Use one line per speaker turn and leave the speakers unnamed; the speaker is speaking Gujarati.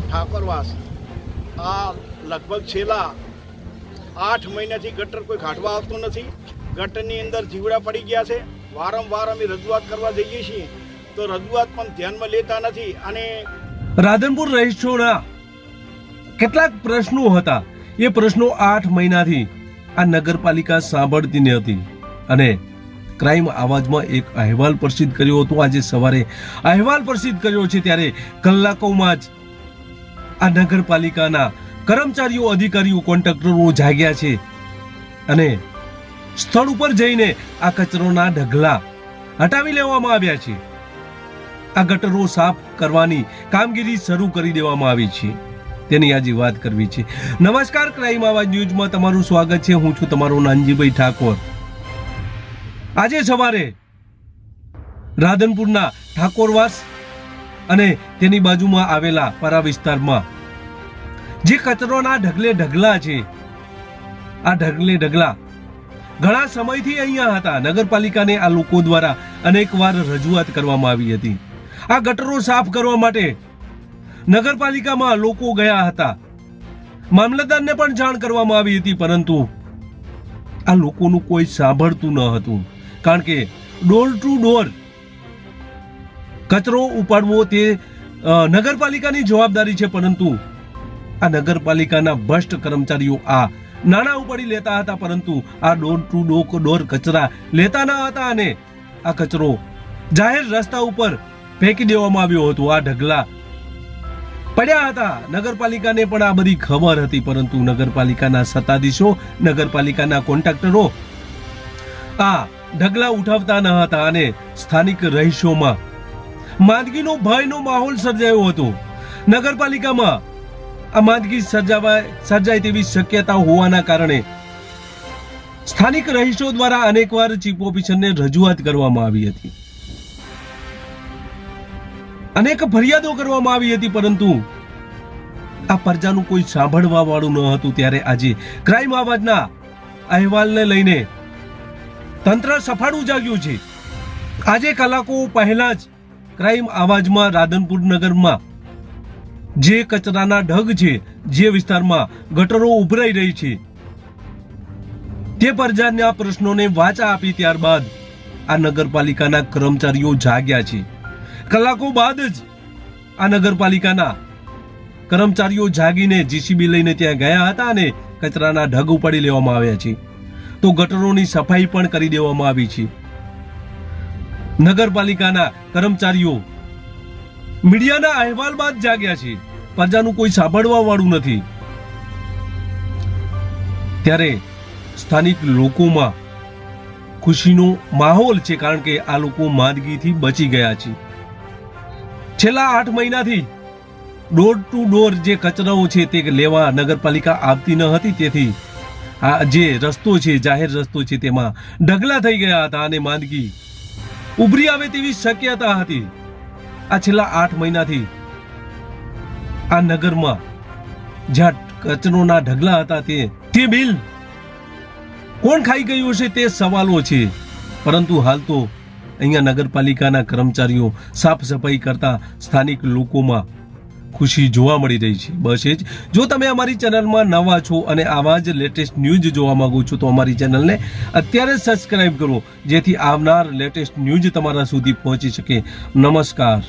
ઠાકોરવાસ આ લગભગ છેલ્લા 8 મહિનાથી ગટર કોઈ કાઢવા આવતું નથી. ગટરની અંદર જીવડા પડી ગયા છે. વારંવાર અમે રજૂઆત કરવા જઈએ છીએ તો રજૂઆત પણ ધ્યાનમાં લેતા નથી. અને
રાધનપુર રહીશોના કેટલાક પ્રશ્નો હતા. એ પ્રશ્નો 8 મહિનાથી આ નગરપાલિકા સાંભળતી ન હતી અને ક્રાઇમ આવાજમાં એક અહેવાલ પ્રસિદ્ધ કર્યો હતો. આજે સવારે અહેવાલ પ્રસિદ્ધ કર્યો છે ત્યારે કલાકોમાં જ આ નગરપાલિકાના કર્મચારીઓ, અધિકારીઓ, કોન્ટ્રાક્ટરો જાગ્યા છે અને સ્થળ ઉપર જઈને આ કચરોના ઢગલા હટાવી લેવામાં આવ્યા છે. આ ગટરો સાફ કરવાની કામગીરી શરૂ કરી દેવામાં આવી છે. તેની આજે વાત કરવી છે. નમસ્કાર, ક્રાઇમ આવાજ ન્યૂઝમાં તમારું સ્વાગત છે. હું છું તમારો નાનજીભાઈ ઠાકોર. આજે સવારે રાધનપુરના ઠાકોરવાસ અને તેની બાજુમાં આવેલા પરા વિસ્તારમાં જે કચરોના ઢગલે ઢગલા છે, આ ઢગલે ઢગલા ઘણા સમયથી અહીંયા હતા. નગરપાલિકાને આ લોકો દ્વારા અનેકવાર રજૂઆત કરવામાં આવી હતી. આ ગટરો સાફ કરવા માટે નગરપાલિકામાં લોકો ગયા હતા. મામલતદારને પણ જાણ કરવામાં આવી હતી, પરંતુ આ લોકોનું કોઈ સાંભળતું ન હતું. કારણ કે ડોર ટુ ડોર કચરો ઉપાડવો તે નગરપાલિકાની જવાબદારી છે, પરંતુ આ નગરપાલિકાના ભ્રષ્ટ કર્મચારીઓ આ નાણાં ઉપાડી લેતા હતા, પરંતુ આ ડોર ટુ ડોર કચરા લેતા ન હતા અને આ કચરો જાહેર રસ્તા ઉપર ફેંકી દેવામાં આવ્યો હતો. આ ઢગલા પડ્યા હતા. નગરપાલિકાને પણ આ બધી ખબર હતી, પરંતુ નગરપાલિકાના સત્તાધીશો, નગરપાલિકાના કોન્ટ્રાક્ટરો આ ઢગલા ઉઠાવતા ન હતા અને સ્થાનિક રહીશોમાં માંદગીનો ભયનો માહોલ સર્જાયો હતો. નગરપાલિકામાં આ માંદગી સર્જાય તેવી શક્યતા હોવાના કારણે સ્થાનિક રહીશો દ્વારા અનેકવાર ચીફ ઓફિસરને રજૂઆત કરવામાં આવી હતી. અનેક ફરિયાદો કરવામાં આવી હતી, પરંતુ આ પ્રજાનું કોઈ સાંભળવા વાળું ન હતું. ત્યારે આજે ક્રાઇમ આવાજના અહેવાલને લઈને તંત્ર સફાળું જાગ્યું છે. આજે કલાકો પહેલા જ ક્રાઇમ આવાજમાં રાધનપુર નગરમાં જે કચરાના ઢગ છે, જે વિસ્તારમાં ગટરો ઉભરાઈ રહી છે, તે પ્રજાના પ્રશ્નોને વાચા આપી ત્યારબાદ આ નગરપાલિકાના કર્મચારીઓ જાગ્યા છે. કલાકો બાદ જ આ નગરપાલિકાના કર્મચારીઓ જાગીને જીસીબી લઈને ત્યાં ગયા હતા અને કચરાના ઢગ ઉપાડી લેવામાં આવ્યા છે. તો ગટરોની સફાઈ પણ કરી દેવામાં આવી છે. નગરપાલિકાના કર્મચારીઓ મીડિયાના અહેવાલ બાદ જાગ્યા છે. પ્રજાનું કોઈ સાંભળવા વાળું નથી. ત્યારે સ્થાનિક લોકોમાં ખુશીનો માહોલ છે, કારણ કે આ લોકો માંદગીથી બચી ગયા છે. છેલ્લા 8 મહિનાથી ડોર ટુ ડોર જે કચરાઓ છે તે લેવા નગરપાલિકા આવતી ન હતી. તેથી આ જે રસ્તો છે, જાહેર રસ્તો છે, તેમાં ઢગલા થઈ ગયા હતા અને માંદગી ઉભરી આવે તેવી શક્યતા હતી. આ છેલ્લા 8 મહિનાથી આ નગરમાં જ્યાં કચરોના ઢગલા હતા તે બિલ કોણ ખાઈ ગયું છે તે સવાલો છે. પરંતુ હાલ તો અહીંયા નગરપાલિકાના કર્મચારીઓ સાફ સફાઈ કરતા સ્થાનિક લોકોમાં ખુશી જોવા મળી રહી છે. બસ એ જ. જો તમે અમારી ચેનલમાં નવા છો અને આવા જ લેટેસ્ટ ન્યૂઝ જોવા માંગો છો તો અમારી ચેનલને અત્યારે સબસ્ક્રાઇબ કરો, જેથી આવનાર લેટેસ્ટ ન્યૂઝ તમારા સુધી પહોંચી શકે. નમસ્કાર.